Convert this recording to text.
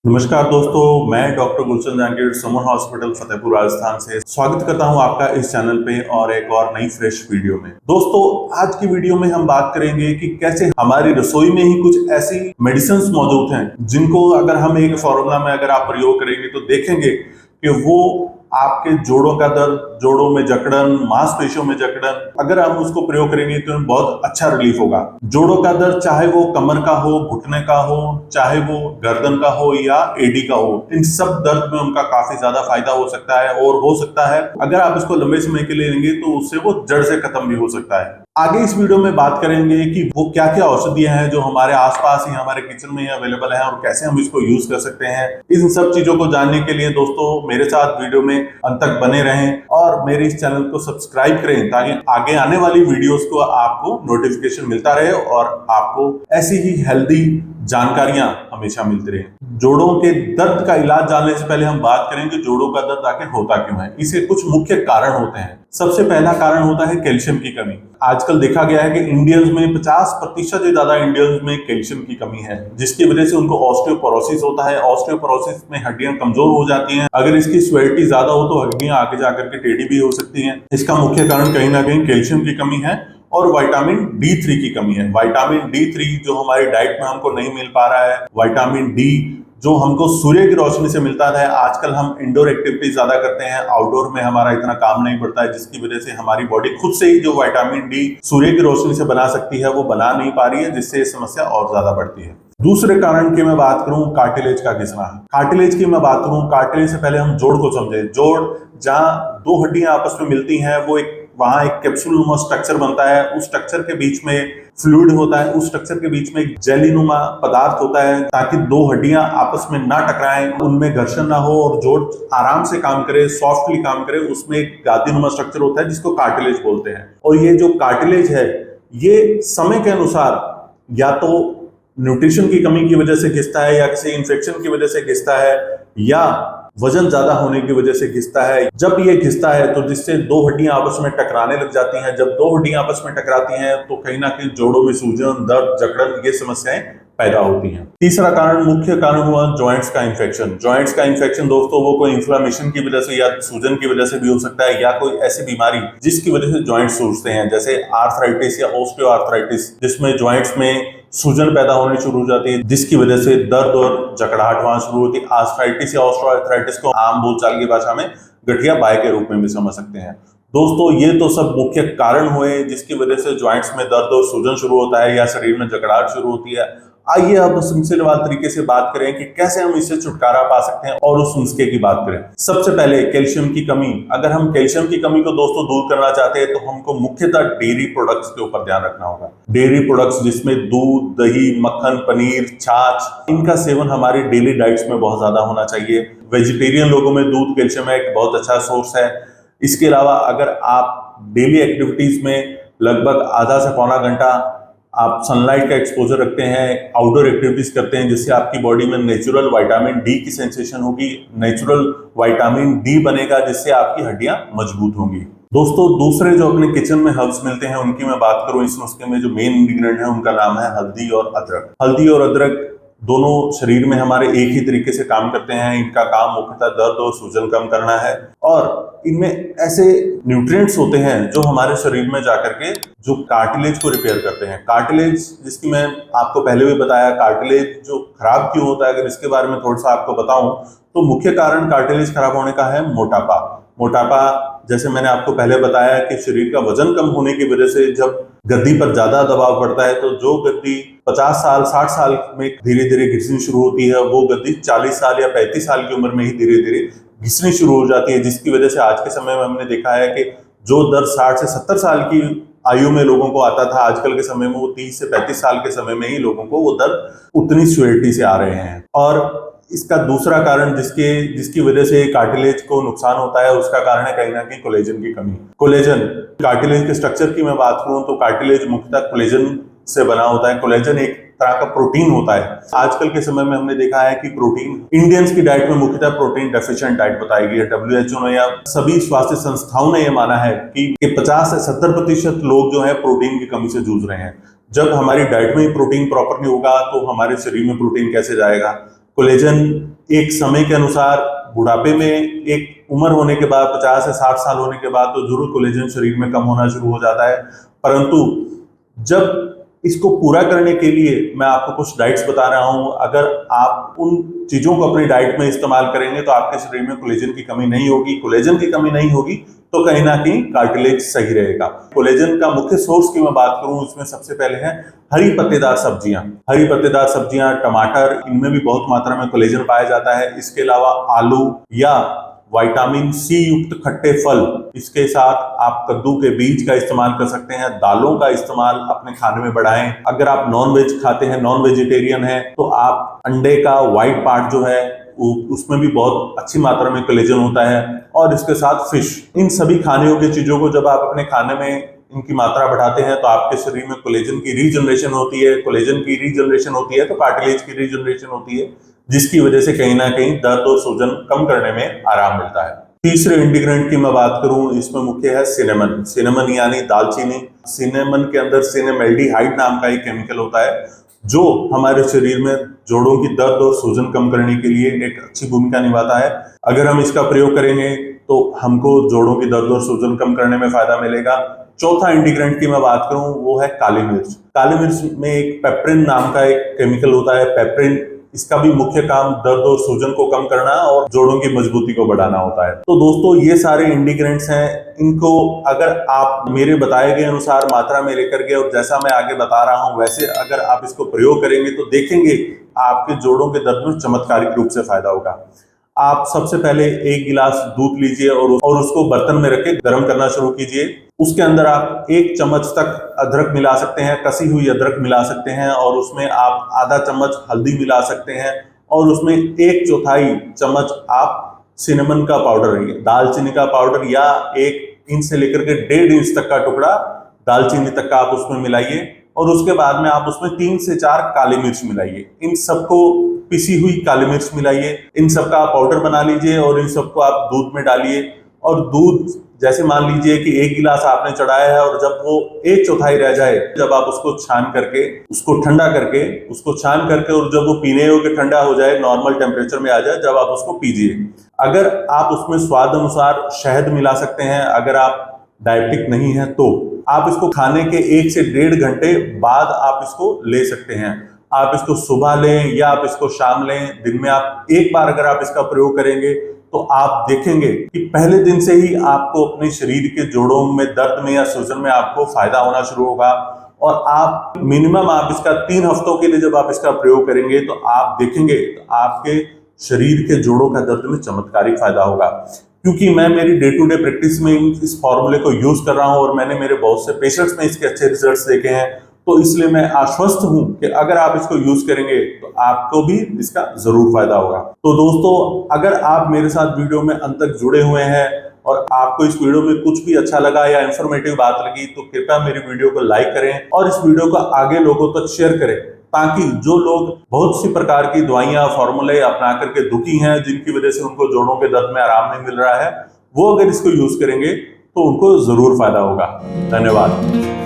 नमस्कार दोस्तों, मैं डॉक्टर गुलशन जहांगीर समन हॉस्पिटल फतेहपुर राजस्थान से स्वागत करता हूं आपका इस चैनल पे और एक और नई फ्रेश वीडियो में। दोस्तों, आज की वीडियो में हम बात करेंगे कि कैसे हमारी रसोई में ही कुछ ऐसी मेडिसिन मौजूद हैं जिनको अगर हम एक फॉर्मूला में अगर आप प्रयोग करेंगे तो देखेंगे कि वो आपके जोड़ों का दर्द, जोड़ों में जकड़न, मांसपेशियों में जकड़न, अगर हम उसको प्रयोग करेंगे तो बहुत अच्छा रिलीफ होगा। जोड़ों का दर्द चाहे वो कमर का हो, घुटने का हो, चाहे वो गर्दन का हो या एडी का हो, इन सब दर्द में उनका काफी ज्यादा फायदा हो सकता है। और हो सकता है अगर आप इसको लंबे समय के लिए लेंगे तो उससे वो जड़ से खत्म भी हो सकता है। आगे इस वीडियो में बात करेंगे कि वो क्या क्या औषधियां हैं जो हमारे आसपास ही हमारे किचन में अवेलेबल है और कैसे हम इसको यूज कर सकते हैं। इन सब चीजों को जानने के लिए दोस्तों मेरे साथ वीडियो में अंत तक बने रहें और मेरे इस चैनल को सब्सक्राइब करें ताकि आगे आने वाली वीडियोस को आपको नोटिफिकेशन मिलता रहे और आपको ऐसी ही हेल्दी जानकारियां हमेशा मिलती रहे। जोड़ों के दर्द का इलाज जानने से पहले हम बात करें कि जोड़ों का दर्द आखिर होता क्यों है। इसके कुछ मुख्य कारण होते हैं। सबसे पहला कारण होता है कैल्शियम की कमी। आजकल देखा गया है कि इंडियंस में 50% से ज्यादा इंडियंस में कैल्शियम की कमी है, जिसकी वजह से उनको ऑस्टियोपोरोसिस होता है। ऑस्टियोपोरोसिस में हड्डियां कमजोर हो जाती हैं। अगर इसकी स्वेलिटी ज्यादा हो तो हड्डियां आगे जाकर के टेढ़ी भी हो सकती हैं। इसका मुख्य कारण कहीं ना कहीं कैल्शियम की कमी है और विटामिन D3 की कमी है। विटामिन D3 जो हमारी डाइट में हमको नहीं मिल पा रहा है, विटामिन डी जो हमको सूर्य की रोशनी से मिलता है। आजकल हम इंडोर एक्टिविटी ज्यादा करते हैं, आउटडोर में हमारा इतना काम नहीं पड़ता है, जिसकी वजह से हमारी बॉडी खुद से ही जो विटामिन डी सूर्य की रोशनी से बना सकती है वो बना नहीं पा रही है, जिससे ये समस्या और ज्यादा बढ़ती है। दूसरे कारण की मैं बात करूं, कार्टिलेज का घिसना। कार्टिलेज की मैं बात करूं, कार्टिलेज से पहले हम जोड़ को समझे। जोड़ जहां दो हड्डियां आपस में मिलती हैं वो वहां एक कैप्सूलनुमा स्ट्रक्चर बनता है। उस स्ट्रक्चर के बीच में फ्लूइड होता है, उस स्ट्रक्चर के बीच में एक जेलीनुमा पदार्थ होता है ताकि दो हड्डियां आपस में ना टकराएं, उनमें घर्षण ना हो और जोड़ आराम से काम करे, सॉफ्टली काम करे। उसमें एक गादीनुमा स्ट्रक्चर होता है जिसको कार्टिलेज बोलते हैं। और ये जो कार्टिलेज है ये समय के अनुसार या तो न्यूट्रिशन की कमी की वजह से घिसता है या किसी इंफेक्शन की वजह से घिसता है या वजन ज्यादा होने की वजह से घिसता है। जब ये घिसता है तो जिससे दो हड्डियां आपस में टकराने लग जाती हैं। जब दो हड्डियां आपस में टकराती हैं तो कहीं ना कहीं जोड़ों में सूजन, दर्द, जकड़न, ये समस्याएं पैदा होती हैं। तीसरा कारण, मुख्य कारण हुआ जॉइंट्स का इंफेक्शन। जॉइंट्स का इंफेक्शन दोस्तों वो कोई इन्फ्लेमेशन की वजह से या सूजन की वजह से भी हो सकता है या कोई ऐसी बीमारी जिसकी वजह से जॉइंट्स सूजते हैं, जैसे आर्थराइटिस या ऑस्टियोआर्थराइटिस, जिसमें जॉइंट्स में सूजन पैदा होनी शुरू हो जाती है, जिसकी वजह से दर्द और जकड़ाहट वहां शुरू होती है। आर्थराइटिस या ऑस्टियोआर्थराइटिस को आम बोलचाल की भाषा में गठिया बाय के रूप में भी समझ सकते हैं। दोस्तों, ये तो सब मुख्य कारण हुए जिसकी वजह से जॉइंट्स में दर्द और सूजन शुरू होता है या शरीर में जकड़ाहट शुरू होती है। आइए अब सिलसिलेवार तरीके से बात करें कि कैसे हम इससे छुटकारा पा सकते हैं और उस नुस्खे की बात करें। सबसे पहले कैल्शियम की कमी। अगर हम कैल्शियम की कमी को दोस्तों दूर करना चाहते हैं तो हमको मुख्यतः डेयरी प्रोडक्ट्स के ऊपर ध्यान रखना होगा। डेयरी प्रोडक्ट्स जिसमें दूध, दही, मक्खन, पनीर, छाछ, इनका सेवन हमारी डेली डाइट्स में बहुत ज्यादा होना चाहिए। वेजिटेरियन लोगों में दूध कैल्शियम एक बहुत अच्छा सोर्स है। इसके अलावा अगर आप डेली एक्टिविटीज में लगभग आधा से पौना घंटा आप सनलाइट का एक्सपोजर रखते हैं, आउटडोर एक्टिविटीज करते हैं, जिससे आपकी बॉडी में नेचुरल विटामिन डी की सेंसेशन होगी, नेचुरल विटामिन डी बनेगा, जिससे आपकी हड्डियां मजबूत होंगी। दोस्तों, दूसरे जो अपने किचन में हर्ब्स मिलते हैं उनकी मैं बात करूं, इस नुस्खे में जो मेन इंग्रेडिएंट है उनका नाम है हल्दी और अदरक। हल्दी और अदरक दोनों शरीर में हमारे एक ही तरीके से काम करते हैं। इनका काम मुख्यतः दर्द और सूजन कम करना है और इनमें ऐसे न्यूट्रिएंट्स होते हैं जो हमारे शरीर में जाकर के जो कार्टिलेज को रिपेयर करते हैं। कार्टिलेज जिसकी मैं आपको पहले भी बताया, कार्टिलेज जो खराब क्यों होता है, अगर इसके बारे में थोड़ा सा आपको बताऊं तो मुख्य कारण कार्टिलेज खराब होने का है मोटापा। मोटापा, जैसे मैंने आपको पहले बताया कि शरीर का वजन कम होने की वजह से जब गद्दी पर ज्यादा दबाव पड़ता है तो जो गद्दी 50 साल 60 साल में धीरे धीरे घिसनी शुरू होती है वो गद्दी 40 साल या 35 साल की उम्र में ही धीरे धीरे घिसनी शुरू हो जाती है, जिसकी वजह से आज के समय में हमने देखा है कि जो दर्द 60 से 70 साल की आयु में लोगों को आता था, आजकल के समय में वो 30 से 35 साल के समय में ही लोगों को वो दर्द उतनी सिवियरिटी से आ रहे हैं। और इसका दूसरा कारण जिसकी वजह से कार्टिलेज को नुकसान होता है उसका कारण है कहीं ना कहीं कोलेजन की कमी। कोलेजन, कार्टिलेज के स्ट्रक्चर की मैं बात करूं तो कार्टिलेज मुख्यतः कोलेजन से बना होता है। कोलेजन एक तरह का प्रोटीन होता है। आजकल के समय में हमने देखा है कि प्रोटीन इंडियंस की डाइट में मुख्यतः प्रोटीन डेफिशिएंट डाइट बताई गई है। WHO ने या सभी स्वास्थ्य संस्थाओं ने यह माना है कि 50 से 70% लोग जो है प्रोटीन की कमी से जूझ रहे हैं। जब हमारी डाइट में ही प्रोटीन प्रॉपर नहीं होगा तो हमारे शरीर में प्रोटीन कैसे जाएगा। कोलेजन एक समय के अनुसार बुढ़ापे में, एक उम्र होने के बाद 50 से 60 साल होने के बाद तो जरूर कोलेजन शरीर में कम होना शुरू हो जाता है, परंतु जब इसको पूरा करने के लिए मैं आपको कुछ डाइट्स बता रहा हूं, अगर आप उन चीजों को अपनी डाइट में इस्तेमाल करेंगे तो आपके शरीर में कोलेजन की कमी नहीं होगी। कोलेजन की कमी नहीं होगी तो कहीं ना कहीं कार्टिलेज सही रहेगा। कोलेजन का मुख्य सोर्स की मैं बात करूं, इसमें सबसे पहले है हरी पत्तेदार सब्जियां। हरी पत्तेदार सब्जियां, टमाटर, इनमें भी बहुत मात्रा में कोलेजन पाया जाता है। इसके अलावा आलू या विटामिन सी युक्त खट्टे फल, इसके साथ आप कद्दू के बीज का इस्तेमाल कर सकते हैं। दालों का इस्तेमाल अपने खाने में बढ़ाएं। अगर आप नॉन वेज खाते हैं, नॉन वेजिटेरियन हैं, तो आप अंडे का व्हाइट पार्ट जो है उसमें भी बहुत अच्छी मात्रा में कोलेजन होता है, और इसके साथ फिश। इन सभी खाने योग्य चीजों को जब आप अपने खाने में इनकी मात्रा बढ़ाते हैं तो आपके शरीर में कोलेजन की रीजनरेशन होती है। कोलेजन की रीजनरेशन होती है तो कार्टिलेज की रीजनरेशन होती है, जिसकी वजह से कहीं ना कहीं दर्द और सूजन कम करने में आराम मिलता है। तीसरे इंग्रेडिएंट की मैं बात करूं, इसमें मुख्य है सिनेमन। सिनेमन यानी दालचीनी। सिनेमन के अंदर सिनेमैल्डिहाइड नाम का एक केमिकल होता है, जो हमारे शरीर में जोड़ों की दर्द और सूजन कम करने के लिए एक अच्छी भूमिका निभाता है। अगर हम इसका प्रयोग करेंगे तो हमको जोड़ों की दर्द और सूजन कम करने में फायदा मिलेगा। चौथा इंग्रेडिएंट की मैं बात करूं, वो है काली मिर्च। काली मिर्च में एक पेप्रिन नाम का एक केमिकल होता है, पेप्रिन। इसका भी मुख्य काम दर्द और सूजन को कम करना और जोड़ों की मजबूती को बढ़ाना होता है। तो दोस्तों, ये सारे इंग्रेडिएंट्स हैं। इनको अगर आप मेरे बताए गए अनुसार मात्रा में लेकर के, और जैसा मैं आगे बता रहा हूं वैसे अगर आप इसको प्रयोग करेंगे तो देखेंगे आपके जोड़ों के दर्द में चमत्कारिक रूप से फायदा होगा। आप सबसे पहले एक गिलास दूध लीजिए और उसको बर्तन में रख के गर्म करना शुरू कीजिए। उसके अंदर आप 1 चम्मच तक अदरक मिला सकते हैं, कसी हुई अदरक मिला सकते हैं, और उसमें आप आधा चम्मच हल्दी मिला सकते हैं, और उसमें 1/4 चम्मच आप सिनेमन का पाउडर, दालचीनी का पाउडर, या 1 इंच से लेकर के 1.5 इंच तक का टुकड़ा दालचीनी तक का आप उसमें मिलाइए, और उसके बाद में आप उसमें 3 से 4 काली मिर्च मिलाइए। इन सबको, पिसी हुई काली मिर्च मिलाइए, इन सबका आप पाउडर बना लीजिए, और इन सबको आप दूध में डालिए। और दूध जैसे मान लीजिए कि 1 गिलास आपने चढ़ाया है, और जब वो 1/4 रह जाए, जब आप उसको छान करके, उसको ठंडा करके, उसको छान करके, और जब वो पीने योग्य ठंडा हो जाए, नॉर्मल टेम्परेचर में आ जाए, जब आप उसको पीजिए। अगर आप उसमें स्वाद अनुसार शहद मिला सकते हैं, अगर आप डायबिटिक नहीं है तो आप इसको खाने के 1 से 1.5 घंटे बाद आप इसको ले सकते हैं। आप इसको सुबह लें या आप इसको शाम लें, दिन में आप एक बार अगर आप इसका प्रयोग करेंगे तो आप देखेंगे कि पहले दिन से ही आपको अपने शरीर के जोड़ों में दर्द में या सूजन में आपको फायदा होना शुरू होगा। और आप मिनिमम आप इसका 3 हफ्तों के लिए जब आप इसका प्रयोग करेंगे तो आप देखेंगे तो आपके शरीर के जोड़ों का दर्द में चमत्कारिक फायदा होगा। क्योंकि मैं मेरी डे टू डे प्रैक्टिस में इस फॉर्मूले को यूज कर रहा हूं, और मैंने मेरे बहुत से पेशेंट्स में इसके अच्छे रिजल्ट्स देखे हैं, तो इसलिए मैं आश्वस्त हूं कि अगर आप इसको यूज करेंगे तो आपको भी इसका जरूर फायदा होगा। तो दोस्तों, अगर आप मेरे साथ वीडियो में अंत तक जुड़े हुए हैं और आपको इस वीडियो में कुछ भी अच्छा लगा या इंफॉर्मेटिव बात लगी, तो कृपया मेरी वीडियो को लाइक करें और इस वीडियो को आगे लोगों तक शेयर करें, ताकि जो लोग बहुत सी प्रकार की दवाइयां, फॉर्मूले अपना करके दुखी हैं, जिनकी वजह से उनको जोड़ों के दर्द में आराम नहीं मिल रहा है, वो अगर इसको यूज करेंगे तो उनको जरूर फायदा होगा। धन्यवाद।